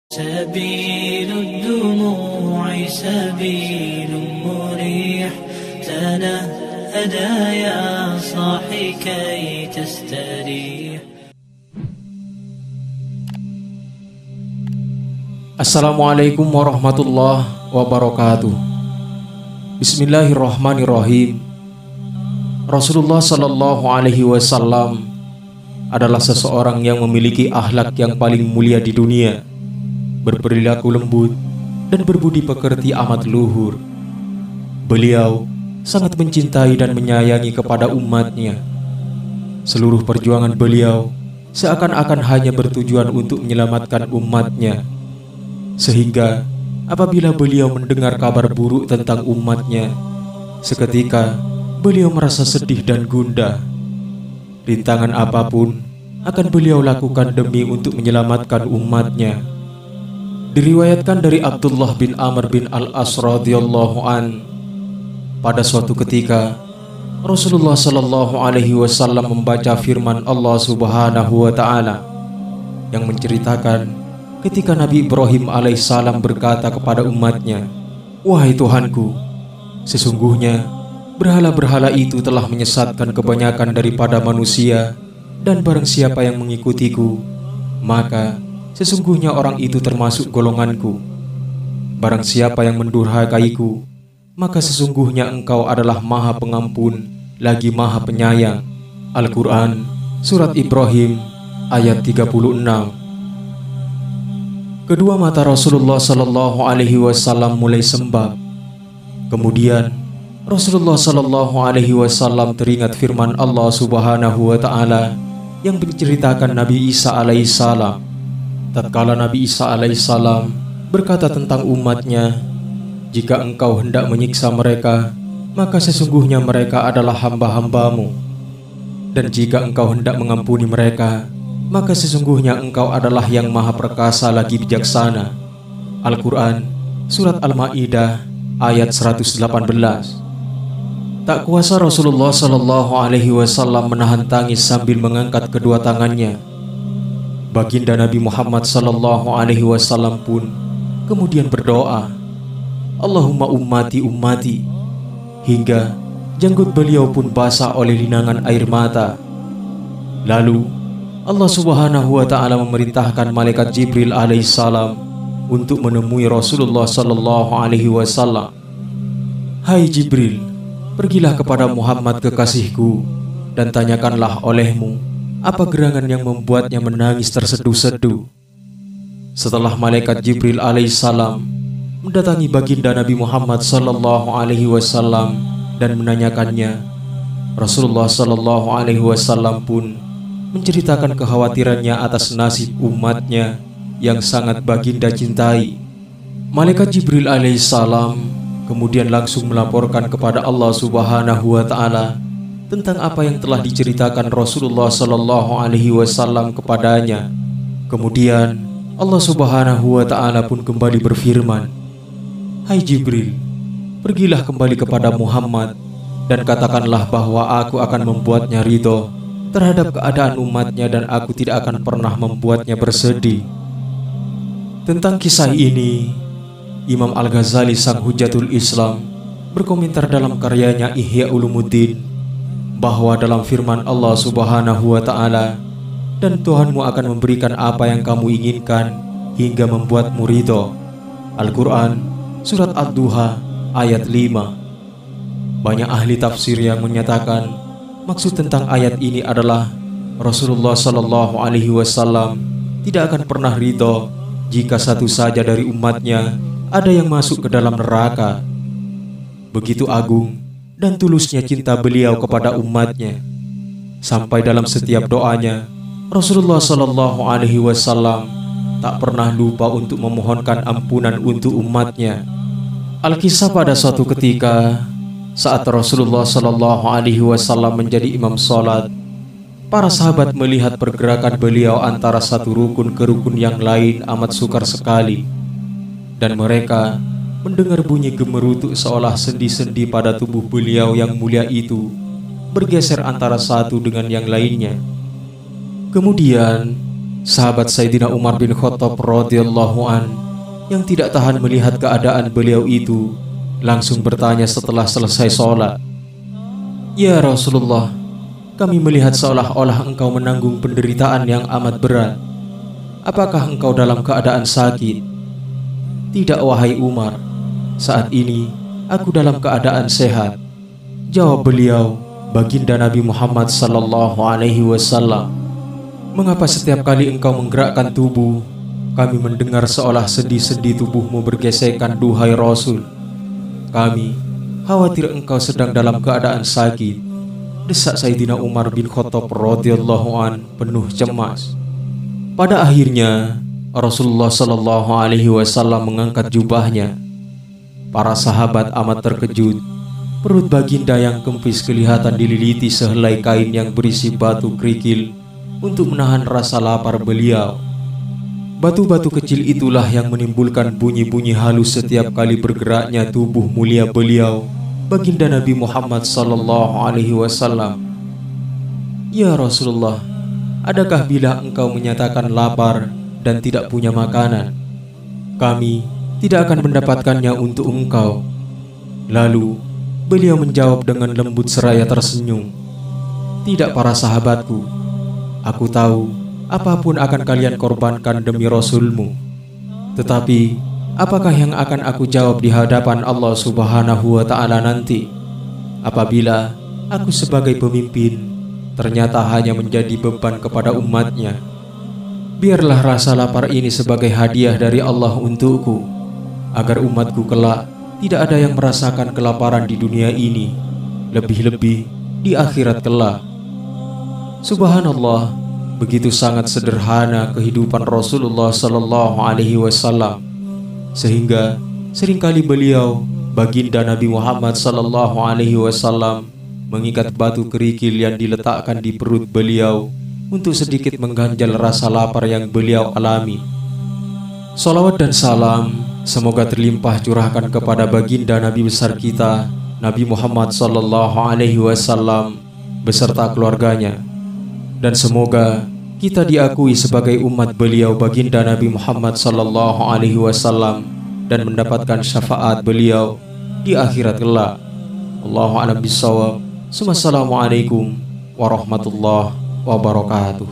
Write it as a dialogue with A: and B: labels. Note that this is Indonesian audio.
A: سبيل الدموع سبيل مريح تنهدى يا صاحي كي تستريح.
B: Assalamualaikum warahmatullahi wabarakatuh. Bismillahirrahmanirrahim. Rasulullah Sallallahu Alaihi Wasallam adalah seseorang yang memiliki akhlak yang paling mulia di dunia, berperilaku lembut dan berbudi pekerti amat luhur. Beliau sangat mencintai dan menyayangi kepada umatnya. Seluruh perjuangan beliau seakan-akan hanya bertujuan untuk menyelamatkan umatnya, sehingga apabila beliau mendengar kabar buruk tentang umatnya, seketika beliau merasa sedih dan gundah. Rintangan apapun akan beliau lakukan demi untuk menyelamatkan umatnya. Diriwayatkan dari Abdullah bin Amr bin Al-As radhiyallahu an, pada suatu ketika Rasulullah Sallallahu Alaihi Wasallam membaca firman Allah Subhanahu wa Ta'ala yang menceritakan ketika Nabi Ibrahim alaihissalam berkata kepada umatnya, "Wahai Tuhanku, sesungguhnya berhala-berhala itu telah menyesatkan kebanyakan daripada manusia, dan barang siapa yang mengikutiku, maka sesungguhnya orang itu termasuk golonganku. Barang siapa yang mendurhakaiku, maka sesungguhnya engkau adalah Maha Pengampun lagi Maha Penyayang." Al-Quran Surat Ibrahim ayat 36. Kedua mata Rasulullah Sallallahu Alaihi Wasallam mulai sembab. Kemudian Rasulullah Sallallahu Alaihi Wasallam teringat firman Allah Subhanahu wa Ta'ala yang menceritakan Nabi Isa alaihissalam. Tatkala Nabi Isa alaihissalam berkata tentang umatnya, "Jika engkau hendak menyiksa mereka, maka sesungguhnya mereka adalah hamba-hambamu. Dan jika engkau hendak mengampuni mereka, maka sesungguhnya engkau adalah yang maha perkasa lagi bijaksana." Al-Quran Surat Al-Ma'idah ayat 118. Tak kuasa Rasulullah Sallallahu Alaihi Wasallam menahan tangis sambil mengangkat kedua tangannya. Baginda Nabi Muhammad Sallallahu Alaihi Wasallam pun kemudian berdoa, "Allahumma ummati ummati," hingga janggut beliau pun basah oleh linangan air mata. Lalu Allah Subhanahu wa Ta'ala memerintahkan malaikat Jibril alaihissalam untuk menemui Rasulullah Sallallahu Alaihi Wasallam. "Hai Jibril, pergilah kepada Muhammad kekasihku dan tanyakanlah olehmu apa gerangan yang membuatnya menangis terseduh-seduh." Setelah malaikat Jibril alaihissalam mendatangi baginda Nabi Muhammad Sallallahu Alaihi Wasallam dan menanyakannya, Rasulullah Sallallahu Alaihi Wasallam pun menceritakan kekhawatirannya atas nasib umatnya yang sangat baginda cintai. Malaikat Jibril alaihissalam kemudian langsung melaporkan kepada Allah Subhanahu wa Ta'ala tentang apa yang telah diceritakan Rasulullah Sallallahu Alaihi Wasallam kepadanya. Kemudian Allah Subhanahu wa Ta'ala pun kembali berfirman, "Hai Jibril, pergilah kembali kepada Muhammad dan katakanlah bahwa aku akan membuatnya ridho terhadap keadaan umatnya dan aku tidak akan pernah membuatnya bersedih." Tentang kisah ini, Imam Al-Ghazali sang Hujatul Islam berkomentar dalam karyanya Ihya Ulumuddin bahwa dalam firman Allah Subhanahu wa Ta'ala, "Dan Tuhanmu akan memberikan apa yang kamu inginkan hingga membuatmu ridho." Al-Quran Surat Ad-Duha ayat 5. Banyak ahli tafsir yang menyatakan maksud tentang ayat ini adalah Rasulullah Sallallahu Alaihi Wasallam tidak akan pernah ridho jika satu saja dari umatnya ada yang masuk ke dalam neraka. Begitu agung dan tulusnya cinta beliau kepada umatnya, sampai dalam setiap doanya Rasulullah Sallallahu Alaihi Wasallam tak pernah lupa untuk memohonkan ampunan untuk umatnya. Al-Kisah pada suatu ketika saat Rasulullah Sallallahu Alaihi Wasallam menjadi imam sholat, para sahabat melihat pergerakan beliau antara satu rukun ke rukun yang lain amat sukar sekali, dan mereka mendengar bunyi gemerutuk seolah sendi-sendi pada tubuh beliau yang mulia itu bergeser antara satu dengan yang lainnya. Kemudian sahabat Sayyidina Umar bin Khattab radhiyallahu an yang tidak tahan melihat keadaan beliau itu langsung bertanya setelah selesai sholat, "Ya Rasulullah, kami melihat seolah-olah engkau menanggung penderitaan yang amat berat. Apakah engkau dalam keadaan sakit?" "Tidak wahai Umar, saat ini aku dalam keadaan sehat," jawab beliau, baginda Nabi Muhammad sallallahu alaihi wasallam. "Mengapa setiap kali engkau menggerakkan tubuh, kami mendengar seolah sendi-sendi tubuhmu bergesekan, duhai Rasul? Kami khawatir engkau sedang dalam keadaan sakit," desak Sayyidina Umar bin Khattab radhiyallahu an penuh cemas. Pada akhirnya Rasulullah sallallahu alaihi wasallam mengangkat jubahnya. Para sahabat amat terkejut. Perut baginda yang kempis kelihatan dililiti sehelai kain yang berisi batu kerikil untuk menahan rasa lapar beliau. Batu-batu kecil itulah yang menimbulkan bunyi-bunyi halus setiap kali bergeraknya tubuh mulia beliau, baginda Nabi Muhammad sallallahu alaihi wasallam. "Ya Rasulullah, adakah bila engkau menyatakan lapar dan tidak punya makanan, kami tidak akan mendapatkannya untuk engkau?" Lalu beliau menjawab dengan lembut seraya tersenyum, "Tidak para sahabatku, aku tahu apapun akan kalian korbankan demi Rasulmu. Tetapi apakah yang akan aku jawab di hadapan Allah Subhanahu wa ta'ala nanti apabila aku sebagai pemimpin ternyata hanya menjadi beban kepada umatnya? Biarlah rasa lapar ini sebagai hadiah dari Allah untukku, agar umatku kelak tidak ada yang merasakan kelaparan di dunia ini, lebih-lebih di akhirat kelak." Subhanallah, begitu sangat sederhana kehidupan Rasulullah sallallahu alaihi wasallam, sehingga seringkali beliau, baginda Nabi Muhammad sallallahu alaihi wasallam, mengikat batu kerikil yang diletakkan di perut beliau untuk sedikit mengganjal rasa lapar yang beliau alami. Salawat dan salam semoga terlimpah curahkan kepada baginda Nabi besar kita, Nabi Muhammad sallallahu alaihi wasallam beserta keluarganya. Dan semoga kita diakui sebagai umat beliau, baginda Nabi Muhammad sallallahu alaihi wasallam, dan mendapatkan syafaat beliau di akhirat kelak. Allahu a'lam bishawab. Wassalamualaikum warahmatullahi wabarakatuh.